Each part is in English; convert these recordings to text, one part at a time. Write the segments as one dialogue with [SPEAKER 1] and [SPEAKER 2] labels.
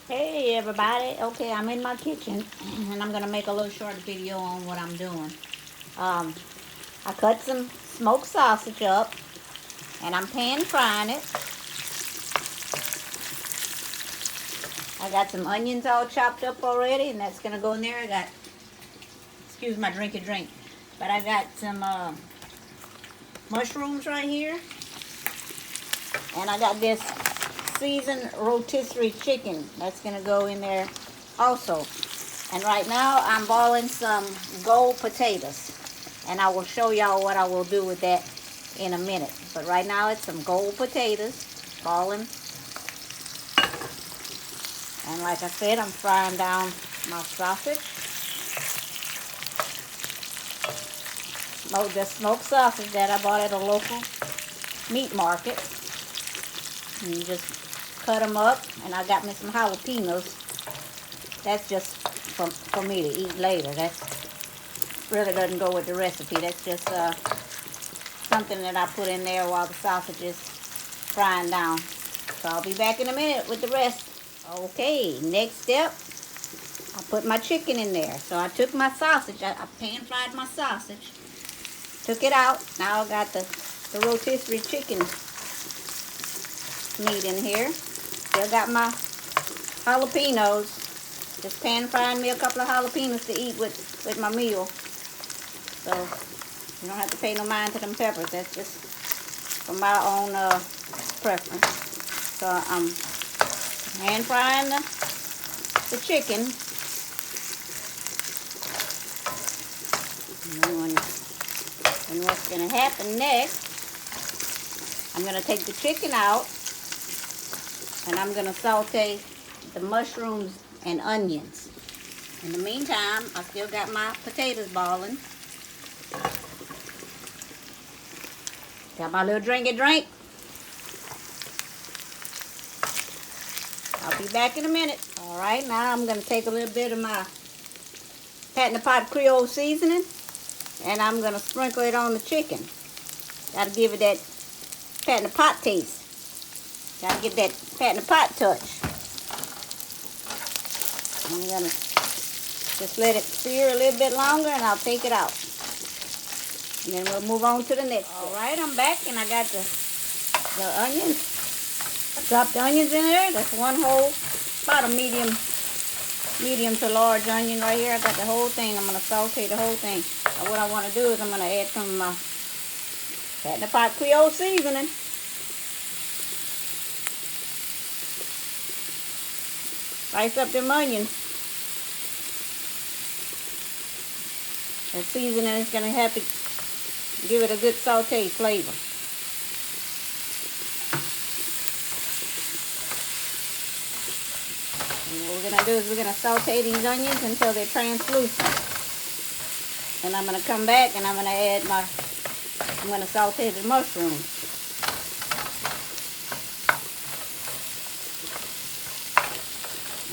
[SPEAKER 1] Hey everybody, okay, I'm in my kitchen and I'm gonna make a little short video on what I'm doing. Um, I cut some smoked sausage up and I'm pan frying it. I got some onions all chopped up already and that's gonna go in there. I got, excuse my drink, but I got some mushrooms right here and I got this seasoned rotisserie chicken that's gonna go in there also. And right now I'm boiling some gold potatoes. And I will show y'all what I will do with that in a minute. But right now it's some gold potatoes boiling. And like I said, I'm frying down my sausage. The smoked sausage that I bought at a local meat market. And you just cut them up. And I got me some jalapenos. That's just for me to eat later. That's really doesn't go with the recipe. That's just something that I put in there while the sausage is frying down. So I'll be back in a minute with the rest. Okay, next step, I put my chicken in there. So I took my sausage, I pan fried my sausage, took it out. Now I got the rotisserie chicken meat in here. Still got my jalapenos. Just pan frying me a couple of jalapenos to eat with my meal. So you don't have to pay no mind to them peppers. That's just for my own preference. So I'm hand frying the chicken. And what's going to happen next, I'm going to take the chicken out and I'm going to saute the mushrooms and onions. In the meantime, I still got my potatoes boiling. Got my little drink. I'll be back in a minute. All right, now I'm going to take a little bit of my pat-in-the-pot Creole seasoning and I'm going to sprinkle it on the chicken. Got to give it that pat-in-the-pot taste. Got to get that pat-in-the-pot touch. I'm going to just let it sear a little bit longer and I'll take it out. And then we'll move on to the next. All right, I'm back and I got the onions. I dropped the onions in there. That's one whole, about a medium to large onion right here. I got the whole thing. I'm going to saute the whole thing. And what I want to do is I'm going to add some of my pat-in-the-pot Creole seasoning. Slice up them onions. The seasoning is going to have to give it a good saute flavor. And what we're going to do is we're going to saute these onions until they're translucent. And I'm going to come back and I'm going to add I'm going to saute the mushrooms.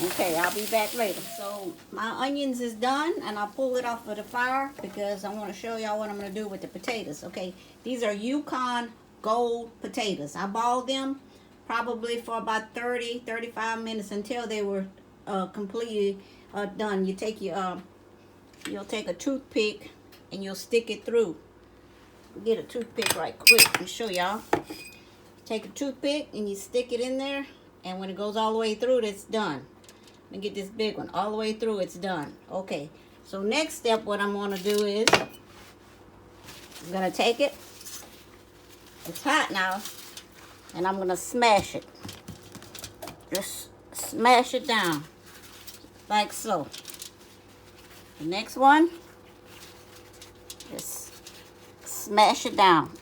[SPEAKER 1] Okay, I'll be back later. So my onions is done and I'll pull it off of the fire because I want to show y'all what I'm going to do with the potatoes. Okay, these are Yukon Gold potatoes. I boiled them probably for about 30-35 minutes until they were completely done. You take you'll take a toothpick and you'll stick it through. Get a toothpick right quick and show y'all. Take a toothpick and you stick it in there, and when it goes all the way through, it's done. Let me get this big one. All the way through, it's done. Okay, so next step, what I'm going to do is I'm going to take it. It's hot now, and I'm going to smash it. Just smash it down, like so. The next one, just smash it down.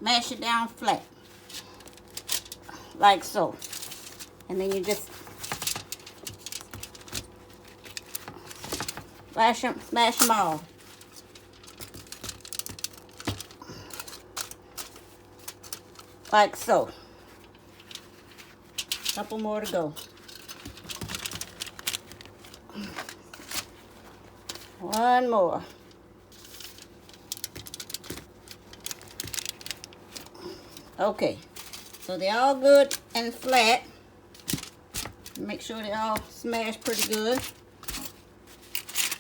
[SPEAKER 1] Smash it down flat, like so. And then you just smash them all. Like so. Couple more to go. One more. Okay, so they're all good and flat. Make sure they all smash pretty good.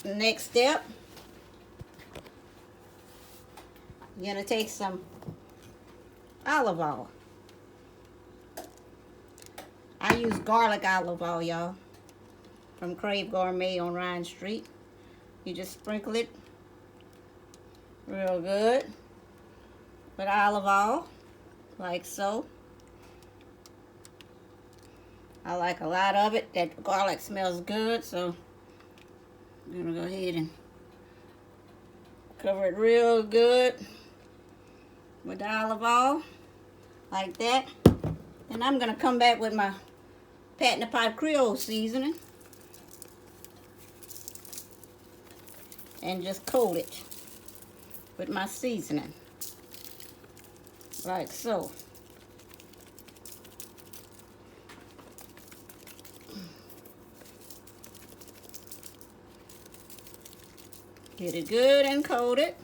[SPEAKER 1] The next step, you're gonna take some olive oil. I use garlic olive oil, y'all, from Crave Gourmet on Ryan Street. You just sprinkle it real good with olive oil, like so. I like a lot of it. That garlic smells good, so I'm gonna go ahead and cover it real good with the olive oil, like that. And I'm gonna come back with my Pat in the Pot Creole seasoning and just coat it with my seasoning, like so. Get it good and coated.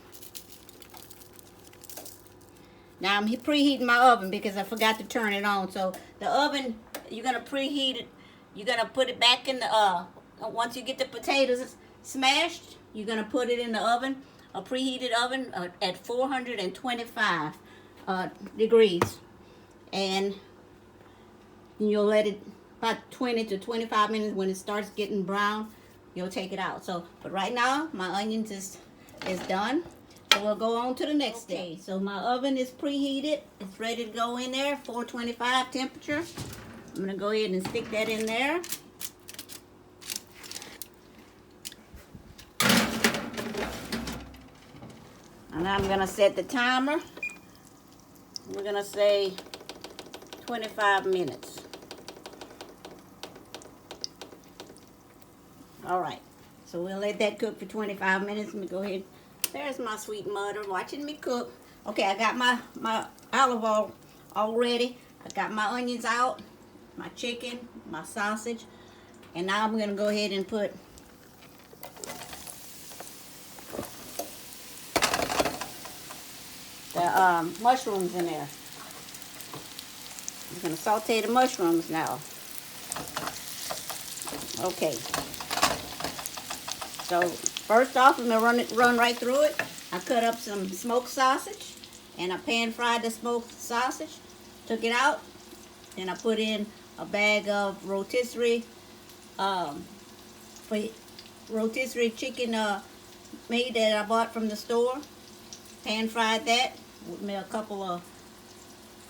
[SPEAKER 1] Now I'm preheating my oven because I forgot to turn it on. So the oven, you're gonna preheat it. You're gonna put it back in the once you get the potatoes smashed, you're gonna put it in the oven, a preheated oven at 425 degrees, and you'll let it about 20 to 25 minutes. When it starts getting brown, you'll take it out. So, but right now my onions is done. So we'll go on to the next step. So my oven is preheated. It's ready to go in there, 425 temperature. I'm gonna go ahead and stick that in there. And I'm gonna set the timer. We're gonna say 25 minutes. All right, so we'll let that cook for 25 minutes. Let me go ahead. There's my sweet mother watching me cook. Okay, I got my olive oil all ready. I got my onions out, my chicken, my sausage, and now I'm gonna go ahead and put the mushrooms in there. I'm gonna saute the mushrooms now. Okay. So first off, I'm gonna run right through it. I cut up some smoked sausage, and I pan fried the smoked sausage. Took it out, and I put in a bag of rotisserie chicken meat that I bought from the store. Pan fried that with me a couple of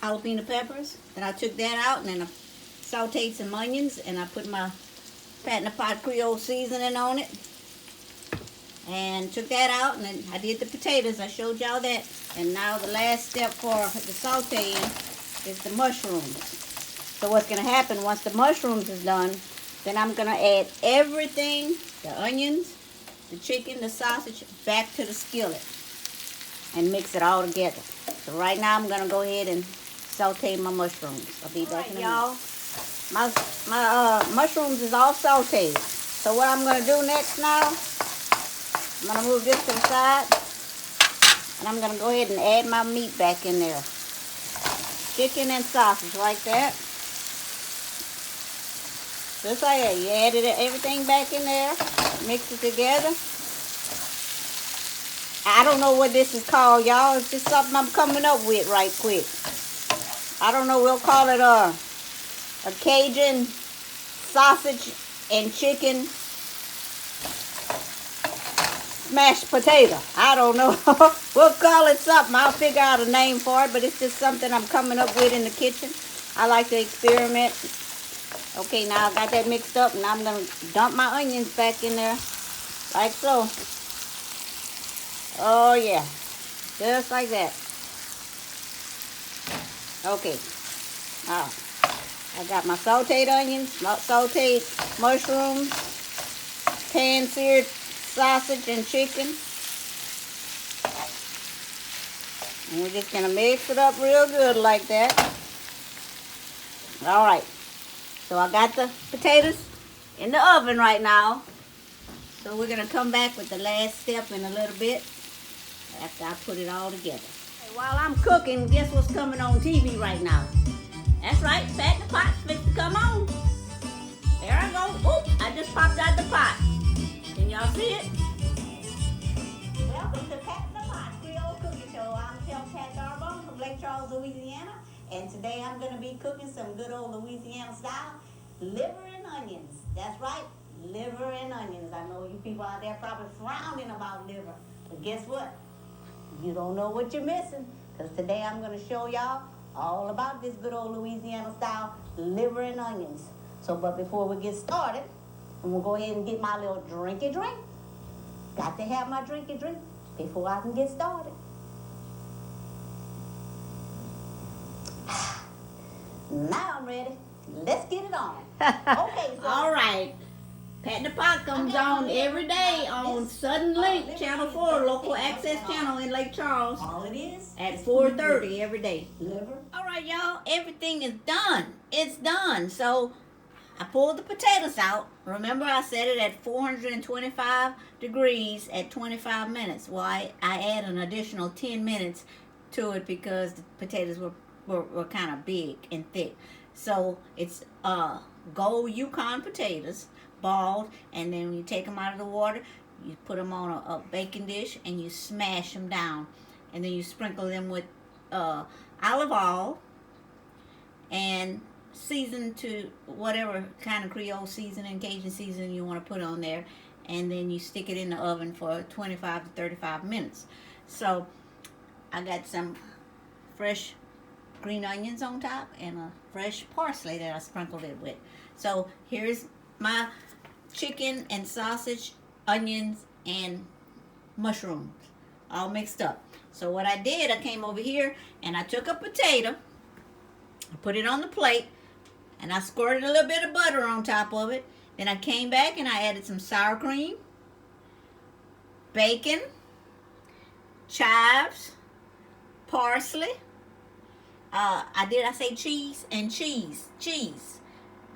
[SPEAKER 1] jalapeno peppers. Then I took that out, and then I sauteed some onions, and I put my Pat in the Pot Creole seasoning on it. And took that out, and then I did the potatoes. I showed y'all that. And now the last step for the sauteing is the mushrooms. So what's going to happen once the mushrooms is done, then I'm going to add everything, the onions, the chicken, the sausage, back to the skillet and mix it all together. So right now I'm going to go ahead and saute my mushrooms. I'll be back in a minute. Y'all, my mushrooms is all sauteed. So what I'm going to do next now, I'm going to move this to the side, and I'm going to go ahead and add my meat back in there. Chicken and sausage like that. Just like that. You added everything back in there, mix it together. I don't know what this is called, y'all. It's just something I'm coming up with right quick. I don't know, we'll call it a Cajun sausage and chicken mashed potato. I don't know. We'll call it something. I'll figure out a name for it, but it's just something I'm coming up with in the kitchen. I like to experiment. Okay, now I got that mixed up, and now I'm going to dump my onions back in there, like so. Oh, yeah. Just like that. Okay. Now, I got my sauteed onions, sauteed mushrooms, pan-seared sausage and chicken. And we're just going to mix it up real good like that. All right. So I got the potatoes in the oven right now. So we're going to come back with the last step in a little bit after I put it all together. Hey, while I'm cooking, guess what's coming on TV right now? That's right, Pat in the Pot's fixing to come on. Charles, Louisiana. And today I'm going to be cooking some good old Louisiana style liver and onions. That's right, liver and onions. I know you people out there probably frowning about liver. But guess what? You don't know what you're missing. Because today I'm going to show y'all all about this good old Louisiana style liver and onions. So, but before we get started, I'm going to go ahead and get my little drinky drink. Got to have my drinky drink before I can get started. Now I'm ready. Let's get it on. Okay, so. All right. Pat in the Pot comes on every day on Sudden Link, Channel 4, local access channel in Lake Charles. All it is at 4:30 every day. Liver. All right, y'all. Everything is done. It's done. So I pulled the potatoes out. Remember, I set it at 425 degrees at 25 minutes. Well, I add an additional 10 minutes to it because the potatoes were kind of big and thick. So it's gold Yukon potatoes, balled, and then when you take them out of the water, you put them on a baking dish and you smash them down, and then you sprinkle them with olive oil and season to whatever kind of Creole seasoning, Cajun seasoning you want to put on there, and then you stick it in the oven for 25 to 35 minutes. So I got some fresh green onions on top and a fresh parsley that I sprinkled it with. So here's my chicken and sausage, onions, and mushrooms all mixed up. So what I did, I came over here and I took a potato, I put it on the plate, and I squirted a little bit of butter on top of it. Then I came back and I added some sour cream, bacon, chives, parsley. I say cheese and cheese. Cheese.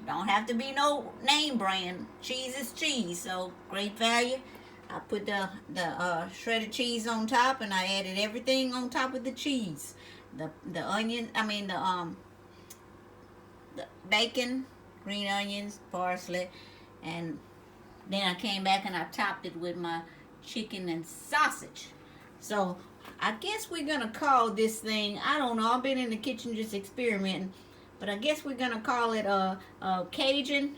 [SPEAKER 1] Don't have to be no name brand. Cheese is cheese, so great value. I put the shredded cheese on top, and I added everything on top of the cheese. The onion, the bacon, green onions, parsley, and then I came back and I topped it with my chicken and sausage. So I guess we're gonna call this thing, I don't know, I've been in the kitchen just experimenting, but I guess we're gonna call it Cajun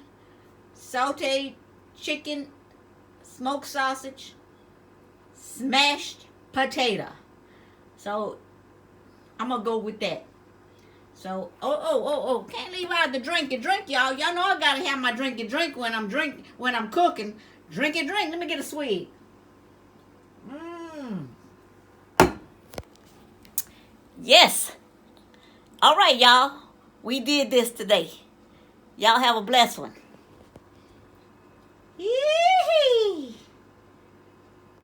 [SPEAKER 1] sauteed chicken, smoked sausage, smashed potato. So I'm gonna go with that. So can't leave out the drinky drink, y'all. Y'all know I gotta have my drinky drink when I'm cooking. Drinky drink. Let me get a swig. Yes. All right, y'all. We did this today. Y'all have a blessed one. Yeah.